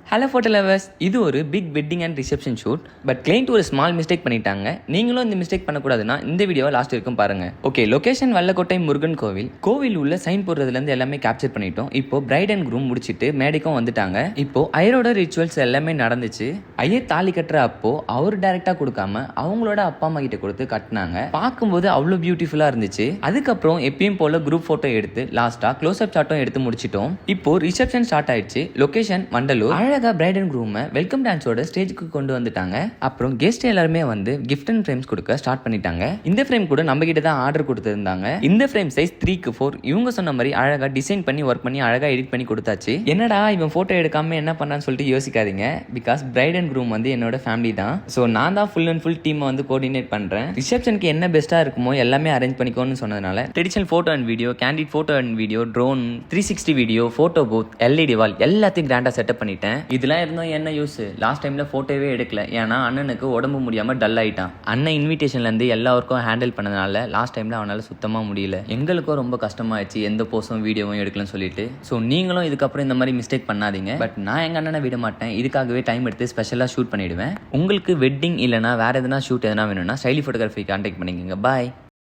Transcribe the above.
Hello photo lovers, இது ஒரு big wedding and reception shoot. But client ஒரு small mistake பண்ணிட்டாங்க. நீங்களும் இந்த மிஸ்டேக் பண்ணக்கூடாதுன்னா இந்த வீடியோ லாஸ்ட் வரைக்கும் பாருங்க. ஓகே, லொகேஷன் வல்லக்கோட்டை முருகன் கோவில். கோவில் உள்ள சைன் போடுறதுலேருந்து எல்லாமே கேப்சர் பண்ணிட்டோம். இப்போ பிரைட் அண்ட் க்ரூம் முடிச்சிட்டு மேடைக்கும் வந்துட்டாங்க. இப்போ ஐயரோட ரிச்சுவல்ஸ் எல்லாமே நடந்துச்சு. ஐயர் தாலி கட்டுற அப்போ அவர் டைரக்டா கொடுக்காம அவங்களோட அப்பா அம்மா கிட்ட கொடுத்து கட்டினாங்க. பார்க்கும்போது அவ்வளோ பியூட்டிஃபுல்லா இருந்துச்சு. அதுக்கப்புறம் எப்பயும் போல குரூப் போட்டோ எடுத்து லாஸ்டா க்ளோஸ் அப் ஷாட்டும் எடுத்து முடிச்சிட்டோம். இப்போ ரிசப்ஷன் ஸ்டார்ட் ஆயிடுச்சு. லொகேஷன் வண்டலூர். அழகா பிரைட் அண்ட் க்ரூம் வெல்கம் டான்ஸோட ஸ்டேஜுக்கு கொண்டு வந்துட்டாங்க. அப்புறம் கெஸ்ட் எல்லாருமே வந்து கிஃப்ட் அண்ட் ஃப்ரேம்ஸ் கொடுக்க ஸ்டார்ட் பண்ணிட்டாங்க. இந்த ஃப்ரேம் கூட நம்ம கிட்ட தான் ஆர்டர் கொடுத்திருந்தாங்க. இந்த ஃப்ரேம் சைஸ் 3x4. இவங்க சொன்ன மாதிரி அழகா டிசைன் பண்ணி ஒர்க் பண்ணி அழகா எடிட் பண்ணி கொடுத்தாச்சு. என்னடா இவன் போட்டோ எடுக்காம என்ன பண்ணான்னு சொல்லிட்டு யோசிக்காதீங்க. பிகாஸ் பிரைட் அண்ட் க்ரூம் வந்து என்னோட ஃபேமிலி தான். ஸோ நான் தான் ஃபுல் அண்ட் ஃபுல் டீம் வந்து கோஆர்டினேட் பண்றேன். ரிசப்ஷனுக்கு என்ன பெஸ்டா இருக்குமோ எல்லாமே அரேஞ்ச் பண்ணிக்கோன்னு சொன்னதுனால traditional photo and video, candid photo and video, drone, 360 video, photo booth, LED வால் எல்லாத்தையும் கிராண்டா செட்டப் பண்ணிட்டேன். இதெல்லாம் இருந்தோம் என்ன யூஸ்? லாஸ்ட் டைம்ல போட்டோவே எடுக்கல. ஏன்னா அண்ணனுக்கு உடம்பு முடியாம டல் ஆயிட்டான். அண்ணன் இன்விடேஷன்ல இருந்து எல்லாருக்கும் ஹேண்டில் பண்ணதுனால லாஸ்ட் டைம்ல அவனால சுத்தமா முடியல. எங்களுக்கும் ரொம்ப கஷ்டமாயிடுச்சு எந்த போஸும் வீடியோவும் எடுக்கலன்னு சொல்லிட்டு. ஸோ நீங்களும் இதுக்கப்புறம் இந்த மாதிரி மிஸ்டேக் பண்ணாதீங்க. பட் நான் எங்க அண்ணனை விட மாட்டேன். இதுக்காகவே டைம் எடுத்து ஸ்பெஷலா ஷூட் பண்ணிடுவேன். உங்களுக்கு வெட்டிங் இல்லைனா வேற எதனா ஷூட் எதனா வேணும்னா ஸ்டைலி போட்டோகிராஃபி கான்டாக்ட் பண்ணிக்கோங்க. பாய்.